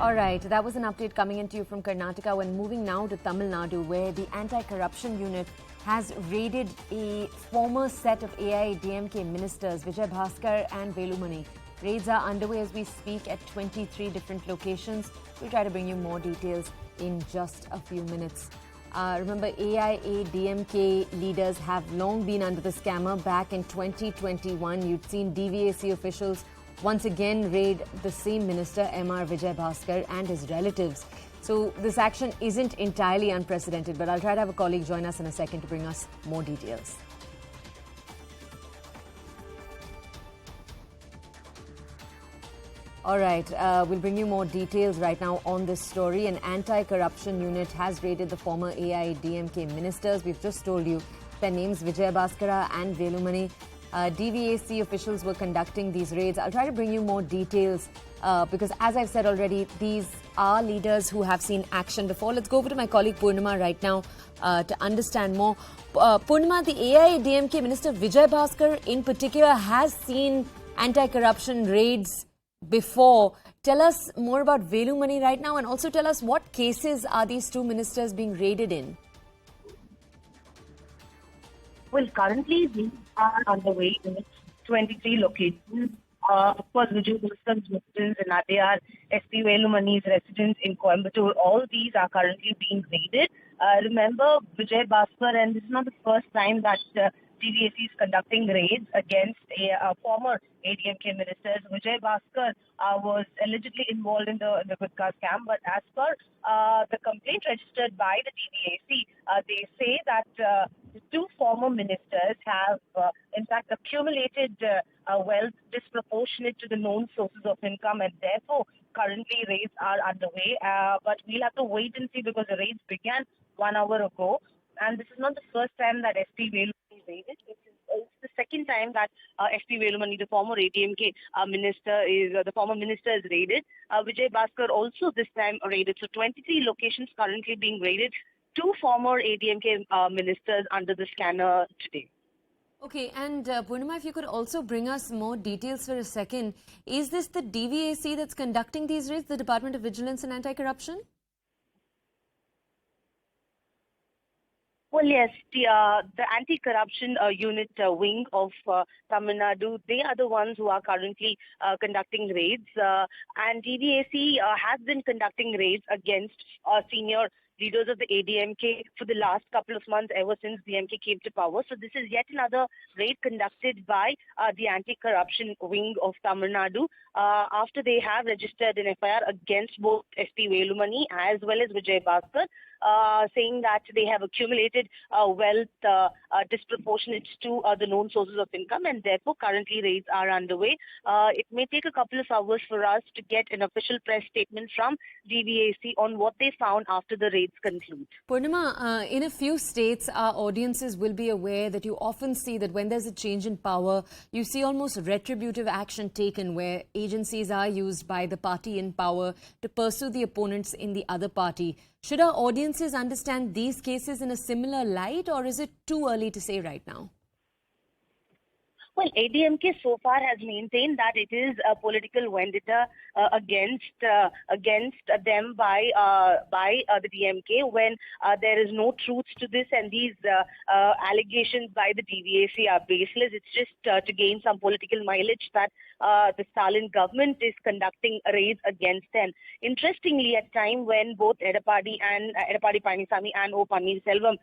All right, that was an update coming into you from Karnataka. When moving now to Tamil Nadu, where the anti-corruption unit has raided a former set of AIADMK ministers, Vijay Bhaskar and Velumani. Raids are underway as we speak at 23 different locations. We'll try to bring you more details in just a few minutes. Remember, AIADMK leaders have long been under the scammer. Back in 2021, you'd seen DVAC officials once again raid the same minister, MR Vijay Bhaskar, and his relatives. So this action isn't entirely unprecedented, but I'll try to have a colleague join us in a second to bring us more details. All right, we'll bring you more details right now on this story. An anti-corruption unit has raided the former AIADMK ministers. We've just told you their names, Vijay Bhaskara and Velumani. DVAC officials were conducting these raids. I'll try to bring you more details because, as I've said already, these are leaders who have seen action before. Let's go over to my colleague Purnima right now to understand more. Purnima, the AIADMK minister Vijay Bhaskar in particular has seen anti-corruption raids before. Tell us more about Velumani right now, and also tell us what cases are these two ministers being raided in? Well, currently we are on the way in 23 locations. Of course, Vijay Bhaskar's residence in Adyar, SP Velumani's residence in Coimbatore, all these are currently being raided. Remember, Vijay Bhaskar, and this is not the first time that DVAC is conducting raids against former ADMK ministers. Vijay Bhaskar was allegedly involved in the Gudka scam, but as per the complaint registered by the DVAC, they say that the two former ministers have, in fact, accumulated wealth disproportionate to the known sources of income, and therefore currently raids are underway. But we'll have to wait and see because the raids began 1 hour ago, and this is not the first time that SP Velumani is raided. It's the second time that SP Velumani, the former ADMK minister, is raided. Vijay Bhaskar also this time raided. So 23 locations currently being raided. Two former ADMK ministers under the scanner today. Okay, and Purnima, if you could also bring us more details for a second. Is this the DVAC that's conducting these raids, the Department of Vigilance and Anti-Corruption? Well, yes, the anti-corruption unit wing of Tamil Nadu, they are the ones who are currently conducting raids. And DVAC has been conducting raids against senior leaders of the ADMK for the last couple of months, ever since DMK came to power. So this is yet another raid conducted by the anti-corruption wing of Tamil Nadu after they have registered an FIR against both SP Velumani as well as Vijay Bhaskar, saying that they have accumulated wealth disproportionate to the known sources of income, and therefore currently raids are underway. It may take a couple of hours for us to get an official press statement from DVAC on what they found after the raids conclude. Purnima, in a few states, our audiences will be aware that you often see that when there's a change in power, you see almost retributive action taken where agencies are used by the party in power to pursue the opponents in the other party. Should our audiences understand these cases in a similar light, or is it too early to say right now? Well, ADMK so far has maintained that it is a political vendetta against them by the DMK when there is no truth to this, and these allegations by the DVAC are baseless. It's just to gain some political mileage that the Stalin government is conducting raids against them. Interestingly, at a time when both Edappadi Palanisamy and O. Pannirselvam,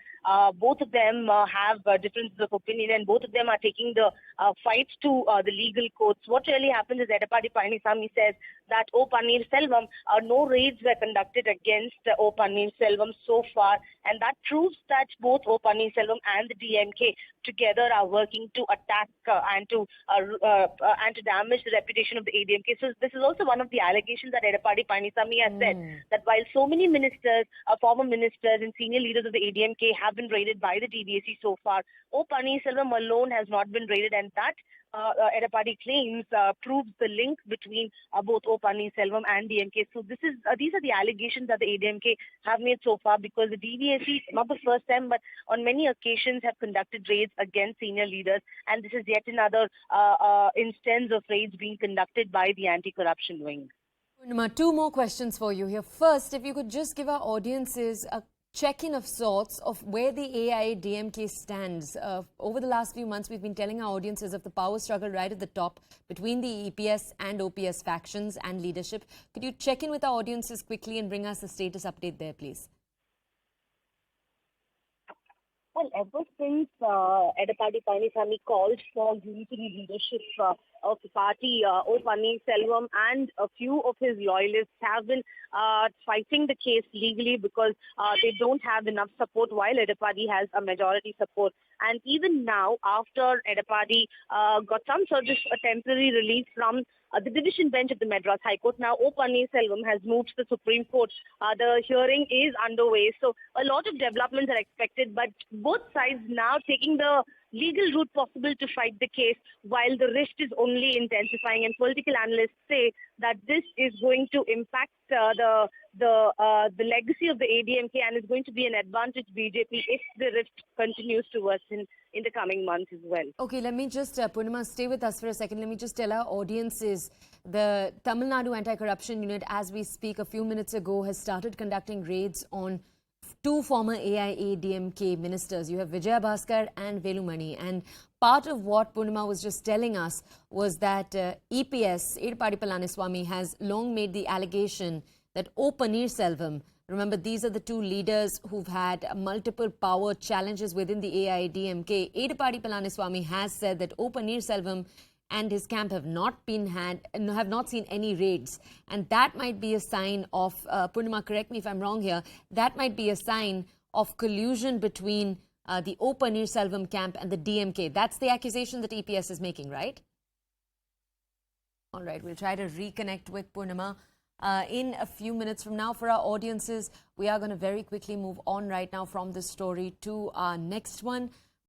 both of them have differences of opinion, and both of them are taking the fight to the legal courts. What really happens is Edappadi Palanisamy says that O. Pannirselvam, no raids were conducted against O. Pannirselvam so far, and that proves that both O. Pannirselvam and the DMK together are working to attack and to damage the reputation of the ADMK. So this is also one of the allegations that Edappadi Palanisamy has said, that while so many ministers, former ministers and senior leaders of the ADMK have been raided by the DVAC so far, O. Pannirselvam alone has not been raided, and that Edappadi claims proves the link between both O. Pannirselvam and DMK. So these are the allegations that the ADMK have made so far, because the DVAC, not the first time, but on many occasions have conducted raids against senior leaders, and this is yet another instance of raids being conducted by the anti-corruption wing. Purnima, two more questions for you here. First, if you could just give our audiences a check-in of sorts of where the AIADMK stands. Over the last few months, we've been telling our audiences of the power struggle right at the top between the EPS and OPS factions and leadership. Could you check in with our audiences quickly and bring us a status update there, please? Well, ever since Edappadi Palaniswamy called for unitary leadership of the party, O. Selvam and a few of his loyalists have been fighting the case legally because they don't have enough support while Edappadi has a majority support. And even now, after Edappadi got some sort of a temporary release from the division bench of the Madras High Court, now O. Selvam has moved to the Supreme Court. The hearing is underway. So a lot of developments are expected, but both sides now taking the legal route possible to fight the case, while the risk is only intensifying. And political analysts say that this is going to impact the legacy of the ADMK and is going to be an advantage BJP if the rift continues to worsen in the coming months as well. Okay, let me just, Purnima, stay with us for a second. Let me just tell our audiences, the Tamil Nadu Anti-Corruption Unit, as we speak a few minutes ago, has started conducting raids on two former AIADMK ministers. You have Vijaya Bhaskar and Velumani. And part of what Purnima was just telling us was that EPS, Edappadi Palaniswamy, has long made the allegation that O. Selvam, remember, these are the two leaders who've had multiple power challenges within the AIADMK. Edappadi Palaniswamy has said that O. Selvam and his camp have not seen any raids, and that might be a sign of Purnima, correct me if I'm wrong here, that might be a sign of collusion between the O. Selvam camp and the DMK. That's the accusation that EPS is making, right? All right, we'll try to reconnect with Purnima in a few minutes from now. For our audiences, we are going to very quickly move on right now from this story to our next one.